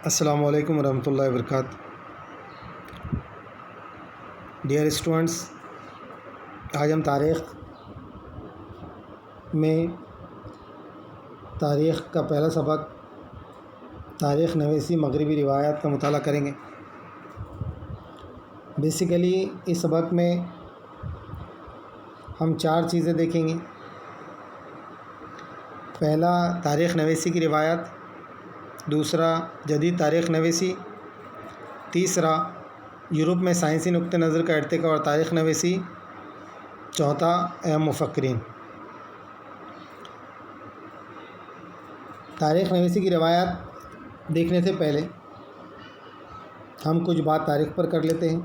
السلام علیکم ورحمۃ اللہ وبرکاتہ۔ ڈیئر اسٹوڈنٹس، آج ہم تاریخ کا پہلا سبق تاریخ نویسی مغربی روایات کا مطالعہ کریں گے۔ بیسیکلی اس سبق میں ہم 4 چیزیں دیکھیں گے۔ پہلا، تاریخ نویسی کی روایات، دوسرا جدید تاریخ نویسی، تیسرا یورپ میں سائنسی نقطہ نظر کا ارتقاء اور تاریخ نویسی، چوتھا اہم مفکرین۔ تاریخ نویسی کی روایات دیکھنے سے پہلے ہم کچھ بات تاریخ پر کر لیتے ہیں۔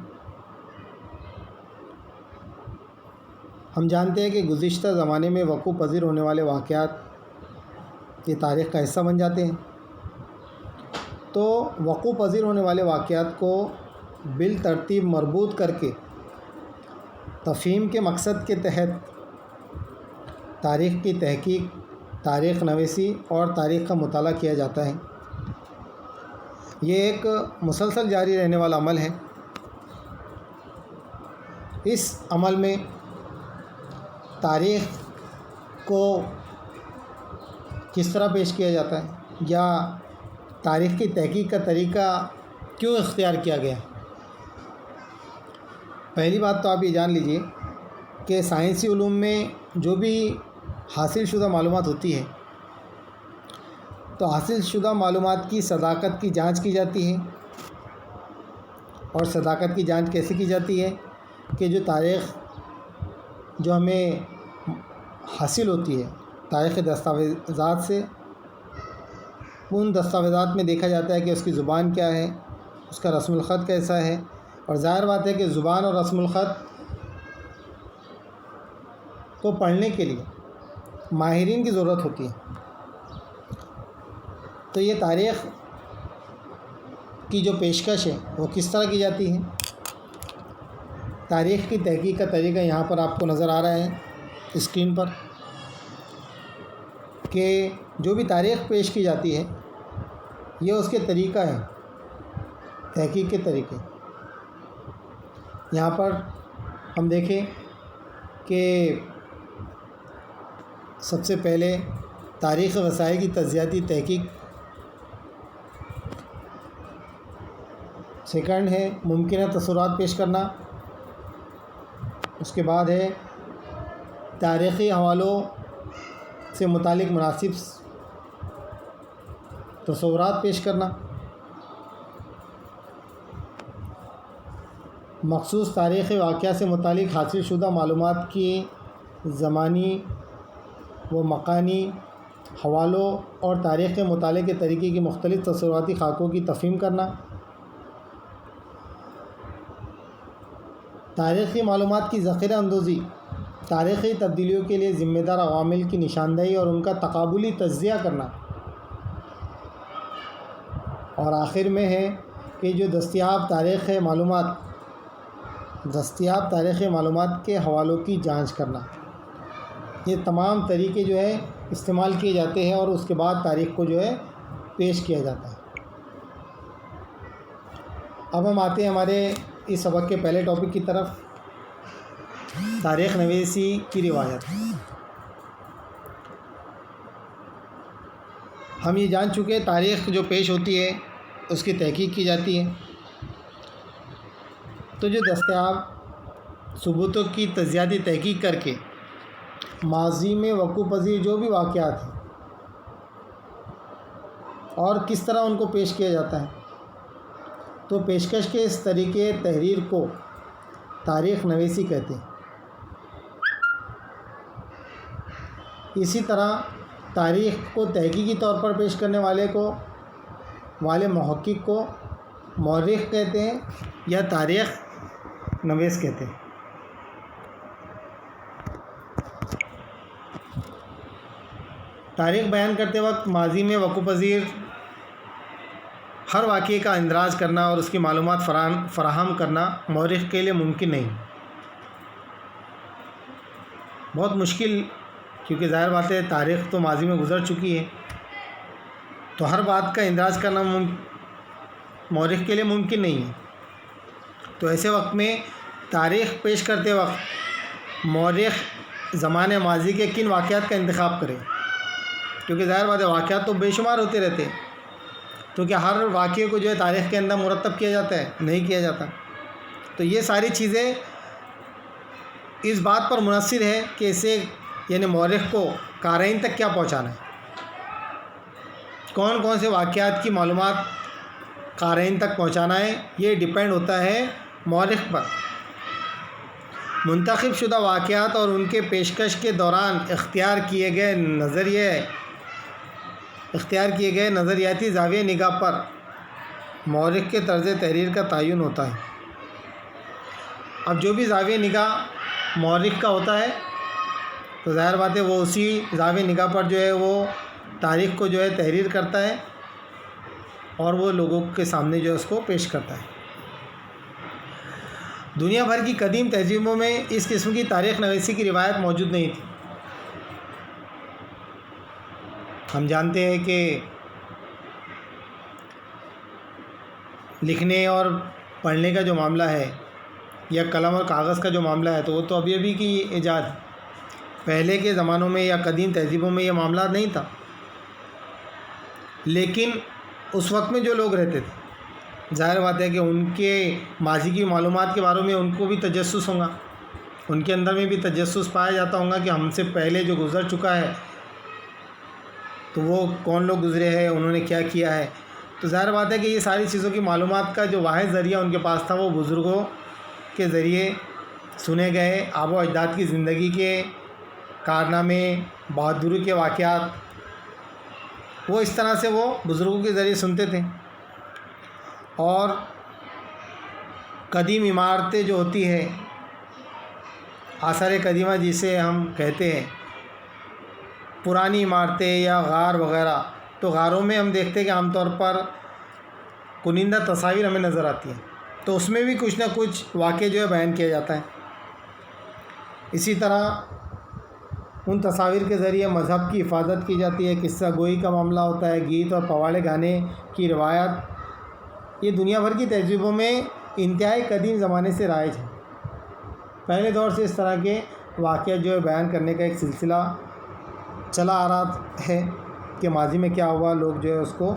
ہم جانتے ہیں کہ گزشتہ زمانے میں وقوع پذیر ہونے والے واقعات یہ تاریخ کا حصہ بن جاتے ہیں۔ تو وقوع پذیر ہونے والے واقعات کو بالترتیب مربوط کر کے تفہیم کے مقصد کے تحت تاریخ کی تحقیق، تاریخ نویسی اور تاریخ کا مطالعہ کیا جاتا ہے۔ یہ ایک مسلسل جاری رہنے والا عمل ہے۔ اس عمل میں تاریخ کو کس طرح پیش کیا جاتا ہے یا تاریخ کی تحقیق کا طریقہ کیوں اختیار کیا گیا؟ پہلی بات تو آپ یہ جان لیجئے کہ سائنسی علوم میں جو بھی حاصل شدہ معلومات ہوتی ہے تو حاصل شدہ معلومات کی صداقت کی جانچ کی جاتی ہے۔ اور صداقت کی جانچ کیسے کی جاتی ہے کہ جو تاریخ جو ہمیں حاصل ہوتی ہے تاریخی دستاویزات سے، ان دستاویزات میں دیکھا جاتا ہے کہ اس کی زبان کیا ہے، اس کا رسم الخط کیسا ہے۔ اور ظاہر بات ہے کہ زبان اور رسم الخط کو پڑھنے کے لیے ماہرین کی ضرورت ہوتی ہے۔ تو یہ تاریخ کی جو پیشکش ہے وہ کس طرح کی جاتی ہے؟ تاریخ کی تحقیق کا طریقہ یہاں پر آپ کو نظر آ رہا ہے اسکرین پر، کہ جو بھی تاریخ پیش کی جاتی ہے یہ اس کے طریقہ ہے، تحقیق کے طریقے۔ یہاں پر ہم دیکھیں کہ سب سے پہلے تاریخ وسائل کی تجزیاتی تحقیق، سیکنڈ ہے ممکنہ تصورات پیش کرنا، اس کے بعد ہے تاریخی حوالوں سے متعلق مناسب تصورات پیش کرنا، مخصوص تاریخی واقعہ سے متعلق حاصل شدہ معلومات کی زمانی و مکانی حوالوں اور تاریخ کے مطالعے کے طریقے کی مختلف تصوراتی خاکوں کی تفہیم کرنا، تاریخی معلومات کی ذخیرہ اندوزی، تاریخی تبدیلیوں کے لیے ذمہ دار عوامل کی نشاندہی اور ان کا تقابلی تجزیہ کرنا، اور آخر میں ہے کہ جو دستیاب تاریخی معلومات کے حوالوں کی جانچ کرنا۔ یہ تمام طریقے جو ہے استعمال کیے جاتے ہیں اور اس کے بعد تاریخ کو جو ہے پیش کیا جاتا ہے۔ اب ہم آتے ہیں ہمارے اس سبق کے پہلے ٹاپک کی طرف، تاریخ نویسی کی روایت۔ ہم یہ جان چکے تاریخ جو پیش ہوتی ہے اس کی تحقیق کی جاتی ہے۔ تو جو دستیاب ثبوتوں کی تجزیاتی تحقیق کر کے ماضی میں وقوع پذیر جو بھی واقعات ہیں اور کس طرح ان کو پیش کیا جاتا ہے، تو پیشکش کے اس طریقے تحریر کو تاریخ نویسی کہتے ہیں۔ اسی طرح تاریخ کو تحقیقی طور پر پیش کرنے والے محقق کو مورخ کہتے ہیں یا تاریخ نویس کہتے ہیں۔ تاریخ بیان کرتے وقت ماضی میں وقوع پذیر ہر واقعے کا اندراج کرنا اور اس کی معلومات فراہم کرنا مورخ کے لیے ممکن نہیں، بہت مشکل، کیونکہ ظاہر بات ہے تاریخ تو ماضی میں گزر چکی ہے، تو ہر بات کا اندراج کرنا مورخ کے لیے ممکن نہیں ہے. تو ایسے وقت میں تاریخ پیش کرتے وقت مورخ زمانے ماضی کے کن واقعات کا انتخاب کرے؟ کیونکہ ظاہر بات ہے واقعات تو بے شمار ہوتے رہتے ہیں، تو کیا ہر واقعے کو جو ہے تاریخ کے اندر مرتب کیا جاتا ہے؟ نہیں کیا جاتا. تو یہ ساری چیزیں اس بات پر منحصر ہے کہ اسے یعنی مورخ کو قارئین تک کیا پہنچانا ہے، کون کون سے واقعات کی معلومات قارئین تک پہنچانا ہے. یہ ڈیپینڈ ہوتا ہے مورخ پر. منتخب شدہ واقعات اور ان کے پیشکش کے دوران اختیار کیے گئے نظریاتی زاویہ نگاہ پر مورخ کے طرز تحریر کا تعین ہوتا ہے. اب جو بھی زاویہ نگاہ مورخ کا ہوتا ہے تو ظاہر بات ہے وہ اسی زاویہ نگاہ پر جو ہے وہ تاریخ کو جو ہے تحریر کرتا ہے اور وہ لوگوں کے سامنے جو ہے اس کو پیش کرتا ہے. دنیا بھر کی قدیم تہذیبوں میں اس قسم کی تاریخ نویسی کی روایت موجود نہیں تھی. ہم جانتے ہیں کہ لکھنے اور پڑھنے کا جو معاملہ ہے یا قلم اور کاغذ کا جو معاملہ ہے تو وہ تو ابھی کی ایجاد. پہلے کے زمانوں میں یا قدیم تہذیبوں میں یہ معاملات نہیں تھا، لیکن اس وقت میں جو لوگ رہتے تھے ظاہر بات ہے کہ ان کے ماضی کی معلومات کے بارے میں ان کو بھی تجسس ہوگا، ان کے اندر میں بھی تجسس پایا جاتا ہوگا کہ ہم سے پہلے جو گزر چکا ہے تو وہ کون لوگ گزرے ہیں، انہوں نے کیا کیا ہے. تو ظاہر بات ہے کہ یہ ساری چیزوں کی معلومات کا جو واحد ذریعہ ان کے پاس تھا وہ بزرگوں کے ذریعے سنے گئے آبا و اجداد کی زندگی کے کارنامے، بہادری کے واقعات، وہ اس طرح سے وہ بزرگوں کے ذریعے سنتے تھے. اور قدیم عمارتیں جو ہوتی ہے آثار قدیمہ جسے ہم کہتے ہیں، پرانی عمارتیں یا غار وغیرہ، تو غاروں میں ہم دیکھتے ہیں کہ عام طور پر کنندہ تصاویر ہمیں نظر آتی ہیں، تو اس میں بھی کچھ نہ کچھ واقعہ جو ہے بیان کیا جاتا ہے. اسی طرح ان تصاویر کے ذریعے مذہب کی حفاظت کی جاتی ہے. قصہ گوئی کا معاملہ ہوتا ہے، گیت اور پواڑے گانے کی روایت، یہ دنیا بھر کی تہذیبوں میں انتہائی قدیم زمانے سے رائج ہے. پہلے دور سے اس طرح کے واقعات جو ہے بیان کرنے کا ایک سلسلہ چلا آ رہا ہے کہ ماضی میں کیا ہوا. لوگ جو ہے اس کو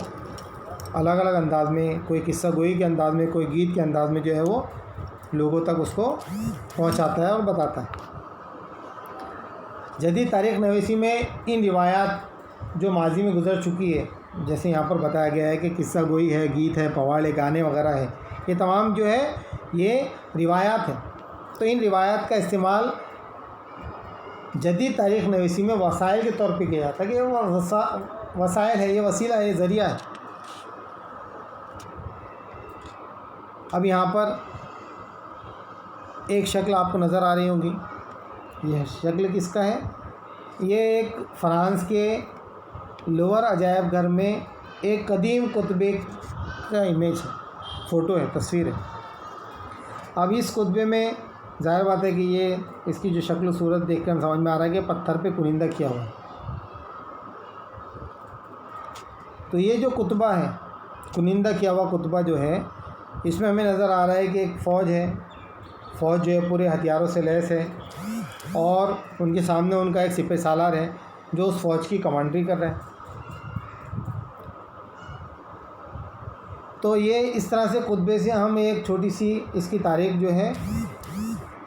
الگ الگ انداز میں، کوئی قصہ گوئی کے انداز میں، کوئی گیت کے انداز میں جو ہے وہ لوگوں تک اس کو پہنچاتا ہے اور بتاتا ہے. جدید تاریخ نویسی میں ان روایات جو ماضی میں گزر چکی ہے، جیسے یہاں پر بتایا گیا ہے کہ قصہ گوئی ہے، گیت ہے، پواڑے گانے وغیرہ ہے، یہ تمام جو ہے یہ روایات ہیں. تو ان روایات کا استعمال جدید تاریخ نویسی میں وسائل کے طور پہ کیا جاتا ہے کہ وہ وسائل ہے، یہ وسیلہ ہے، یہ ذریعہ ہے. اب یہاں پر ایک شکل آپ کو نظر آ رہی ہوگی. یہ شکل کس کا ہے؟ یہ ایک فرانس کے لوور عجائب گھر میں ایک قدیم کتبے کا امیج ہے، فوٹو ہے، تصویر ہے. اب اس کتبے میں ظاہر بات ہے کہ یہ اس کی جو شکل و صورت دیکھ کر سمجھ میں آ رہا ہے کہ پتھر پہ کنندہ کیا ہوا ہے. تو یہ جو کتبہ ہے، کنندہ کیا ہوا کتبہ جو ہے، اس میں ہمیں نظر آ رہا ہے کہ ایک فوج ہے، فوج جو ہے پورے ہتھیاروں سے لیس ہے اور ان کے سامنے ان کا ایک سپہ سالار ہے جو اس فوج کی کمانڈری کر رہا ہے. تو یہ اس طرح سے کتبے سے ہم ایک چھوٹی سی اس کی تاریخ جو ہے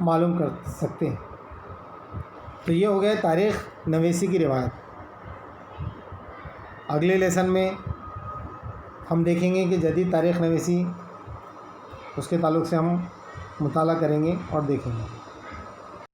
معلوم کر سکتے ہیں. تو یہ ہو گیا تاریخ نویسی کی روایت. اگلے لیسن میں ہم دیکھیں گے کہ جدید تاریخ نویسی، اس کے تعلق سے ہم مطالعہ کریں گے اور دیکھیں گے.